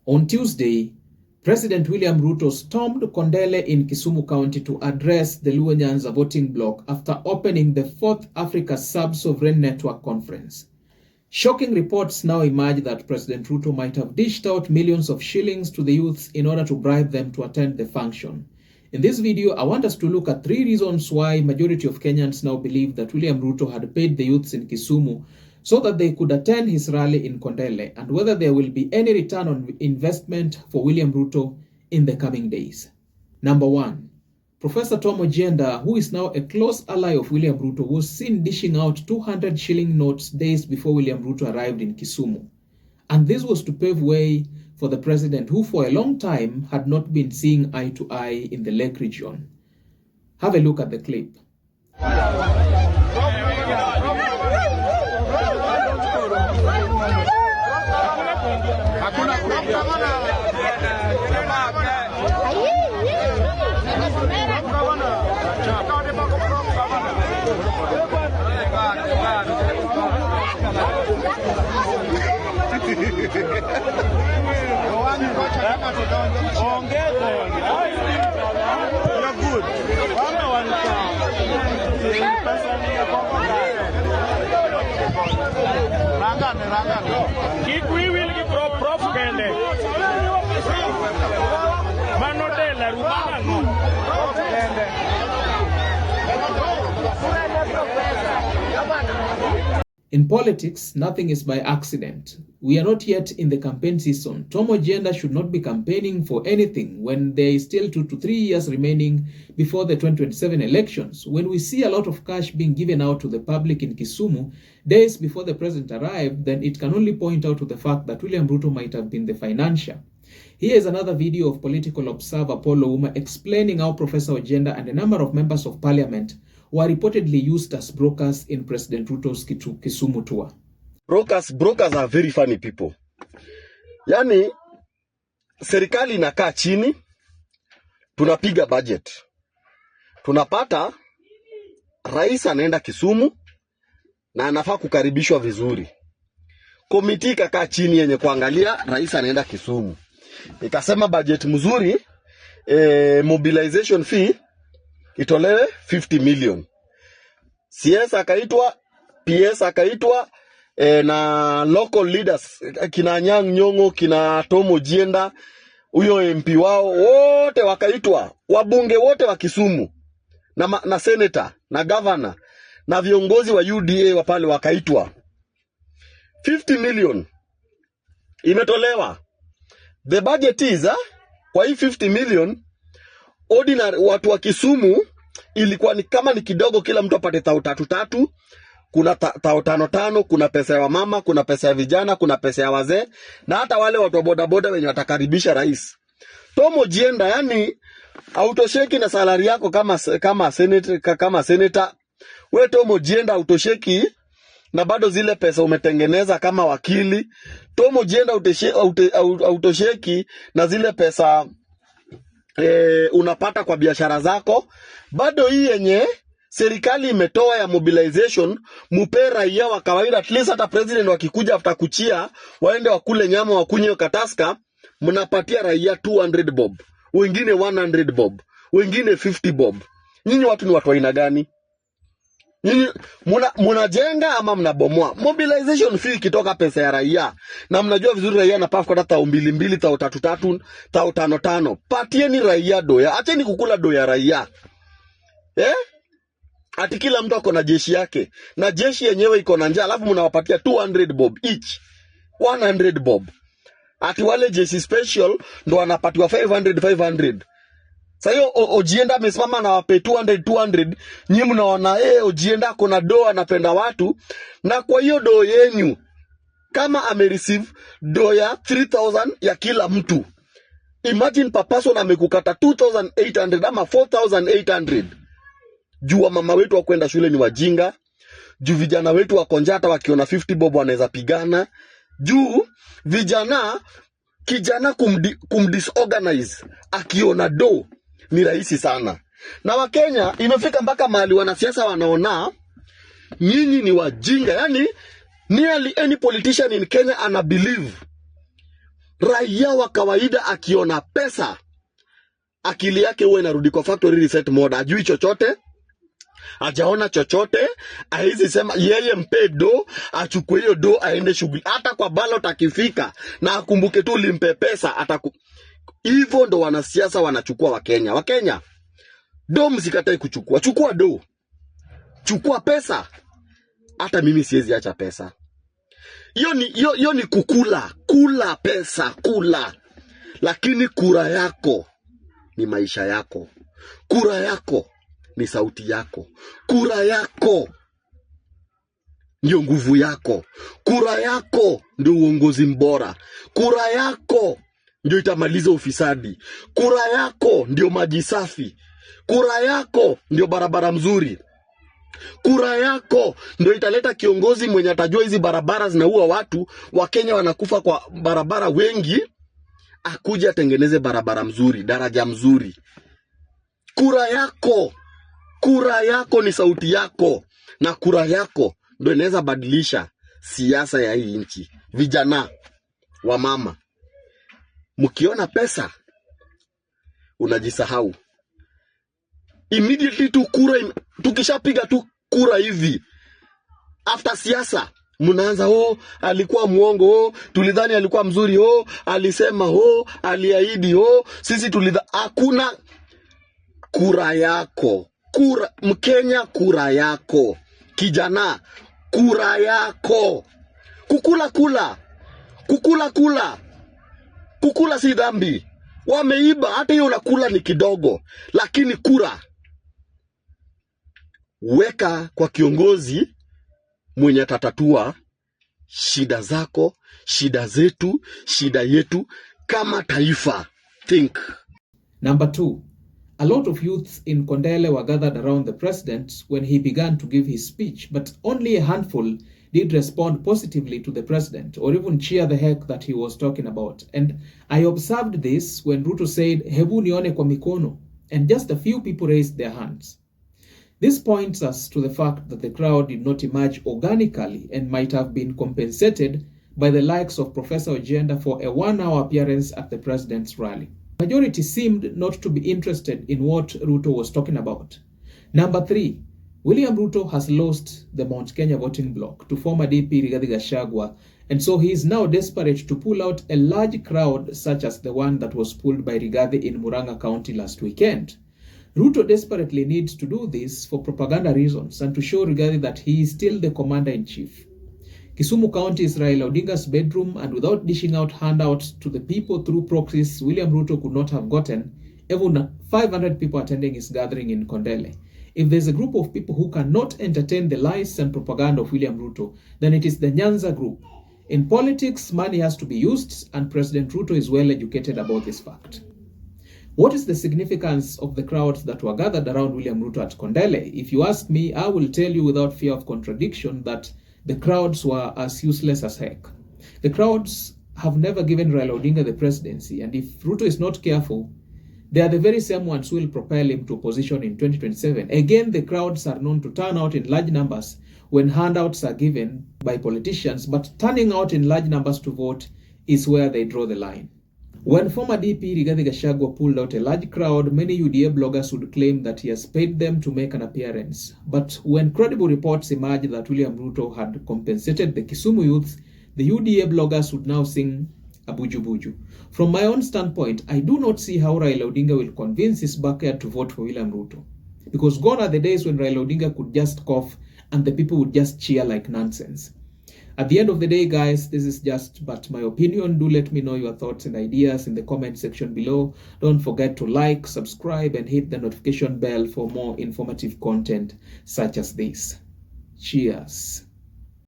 On Tuesday, President William Ruto stormed Kondele in Kisumu County to address the Luo Nyanza voting bloc after opening the 4th Africa Sub-Sovereign Network Conference. Shocking reports now emerge that President Ruto might have dished out millions of shillings to the youths in order to bribe them to attend the function. In this video, I want us to look at 3 reasons why majority of Kenyans now believe that William Ruto had paid the youths in Kisumu so that they could attend his rally in Kondele, and whether there will be any return on investment for William Ruto in the coming days. Number 1. Professor Tom Ojienda, who is now a close ally of William Ruto, was seen dishing out 200 shilling notes days before William Ruto arrived in Kisumu. And this was to pave way for the president, who for a long time had not been seeing eye to eye in the Lake region. Have a look at the clip. In politics, nothing is by accident. We are not yet in the campaign season. Tom Ojienda should not be campaigning for anything when there is still 2 to 3 years remaining before the 2027 elections. When we see a lot of cash being given out to the public in Kisumu days before the president arrived, then it can only point out to the fact that William Ruto might have been the financier. Here is another video of political observer Paul Ouma explaining how Professor Ojienda and a number of members of parliament were reportedly used as brokers in President Ruto's Kisumu tour. Brokers are very funny people. Yani, serikali inakaa chini, tunapiga budget. Tunapata, rais anaenda Kisumu, na anafaa kukaribishwa vizuri. Komiti ikakaa chini yenye kuangalia, rais anaenda Kisumu. Ikasema budget mzuri, mobilization fee, itolewe 50 million. CS akaitwa, PS akaitwa, na local leaders, kina Nyang' Nyong'o, kina Tom Ojienda, huyo MP wao, wote wakaitwa, wabunge wote wa Kisumu, na senator, na governor, na viongozi wa UDA wa pale wakaitwa. 50 million imetolewa. The budget is, kwa hii 50 million, ordinary watu wa Kisumu ilikuwa ni kama ni kidogo, kila mtu apate tao 3, kuna tao 5, kuna pesa ya mama, kuna pesa ya vijana, kuna pesa ya wazee, na hata wale watu wa bodaboda wenye watakaribisha rais. Tom Ojienda, yani autosheki na salary yako kama senator. We Tom Ojienda autosheki na bado zile pesa umetengeneza kama wakili. Tom Ojienda autosheki na zile pesa unapata kwa biashara zako. Bado hii yenye serikali imetoa ya mobilization, mupe raia wa kawaida, at least hata president wakikuja after kuchia waende wakule nyama, wakunye kataska, mnapatia raia 200 bob, wengine 100 bob, wengine 50 bob. Nyinyi watu ni watu aina gani? Nyinyi mnajenga ama mnabomoa? Mobilization fee kitoka pesa ya raia, na mnajua vizuri raia anapaa kwa tao 2, tao 3, tao 5. Patieni raia doya, acheni kukula doya raia. Ati kila mtu ako na jeshi yake, na jeshi yenyewe iko na njaa, alafu mnawapatia 200 bob each, 100 bob. Ati wale jeshi special ndo wanapatiwa 500. Sasa hiyo Ojienda amesimama na wape 200. Nyinyi mnaona Ojienda ako na doa, anapenda watu, na kwa hiyo doa yenu kama amereceive doa ya 3000 ya kila mtu, imagine per person amekukata 2800 ama 4800. Juu mama wetu wa kwenda shule ni wajinga, juu vijana wetu wa konjata wakiona 50 bob wanaweza pigana, juu kijana kumdisorganize akiona do ni rahisi sana. Na Wakenya imefika mpaka mahali wanasiasa wanaona nyinyi ni wajinga. Yani nearly any politician in Kenya ana believe Raia wa kawaida akiona pesa, akili yake huwa inarudi kwa factory reset mode. Ajui chochote, hajaona chochote, haizi sema yeye mpe do, achukue hiyo do aende shughuli. Hata kwa ballot akifika na akumbuke tu limpe pesa hivyo ndo wanasiasa wanachukua Wakenya. Wakenya, do msikatai kuchukua. Chukua do. Chukua pesa. Hata mimi siwezi acha pesa. Hiyo ni kukula. Kula pesa, kula. Lakini kura yako ni maisha yako. Kura yako ni sauti yako. Kura yako ndio nguvu yako. Kura yako ndio uongozi mbora. Kura yako ndio itamaliza ufisadi. Kura yako ndio maji safi. Kura yako ndio barabara mzuri. Kura yako ndio italeta kiongozi mwenye atajua hizi barabara zinaua watu, Wakenya wanakufa kwa barabara wengi, akuje atengeneze barabara mzuri, daraja mzuri. Kura yako ni sauti yako, na kura yako ndio inaweza badilisha siasa ya hii nchi. Vijana wa mama, mkiona pesa unajisahau. Immediately tu tukishapiga tu kura hivi, after siasa mnaanza alikuwa muongo, tulidhani alikuwa mzuri, alisema, aliahidi, sisi hakuna. Kura yako. Mkenya, kura yako. Kijana, kura yako. Kukula si dhambi. Wameiba, hata hiyo unakula ni kidogo, lakini kura weka kwa kiongozi mwenye atatatua shida zako, shida zetu, shida yetu kama taifa. Think. Number 2, a lot of youths in Kondele were gathered around the president when he began to give his speech, but only a handful did respond positively to the president or even cheer the heck that he was talking about. And I observed this when Ruto said, "Hebu nione kwa mikono," and just a few people raised their hands. This points us to the fact that the crowd did not emerge organically and might have been compensated by the likes of Professor Ojenda for a 1-hour appearance at the president's rally. Majority seemed not to be interested in what Ruto was talking about. Number 3, William Ruto has lost the Mount Kenya voting bloc to former DP Rigathi Gachagua, and so he is now desperate to pull out a large crowd such as the one that was pulled by Rigathi in Murang'a County last weekend. Ruto desperately needs to do this for propaganda reasons and to show Rigathi that he is still the commander-in-chief. Kisumu County is Raila Odinga's bedroom, and without dishing out handouts to the people through proxies, William Ruto could not have gotten even 500 people attending his gathering in Kondele. If there's a group of people who cannot entertain the lies and propaganda of William Ruto, then it is the Nyanza group. In politics, money has to be used, and President Ruto is well educated about this fact. What is the significance of the crowds that were gathered around William Ruto at Kondele? If you ask me, I will tell you without fear of contradiction that the crowds were as useless as heck. The crowds have never given Raila Odinga the presidency, and if Ruto is not careful, they are the very same ones who will propel him to opposition in 2027. Again, the crowds are known to turn out in large numbers when handouts are given by politicians, but turning out in large numbers to vote is where they draw the line. When former DP Rigathi Gachagua pulled out a large crowd, many UDA bloggers would claim that he has paid them to make an appearance. But when credible reports emerged that William Ruto had compensated the Kisumu youth, the UDA bloggers would now sing a buju buju. From my own standpoint, I do not see how Raila Odinga will convince his backyard to vote for William Ruto. Because gone are the days when Raila Odinga could just cough and the people would just cheer like nonsense. At the end of the day, guys, this is just but my opinion. Do let me know your thoughts and ideas in the comment section below. Don't forget to like, subscribe, and hit the notification bell for more informative content such as this. Cheers.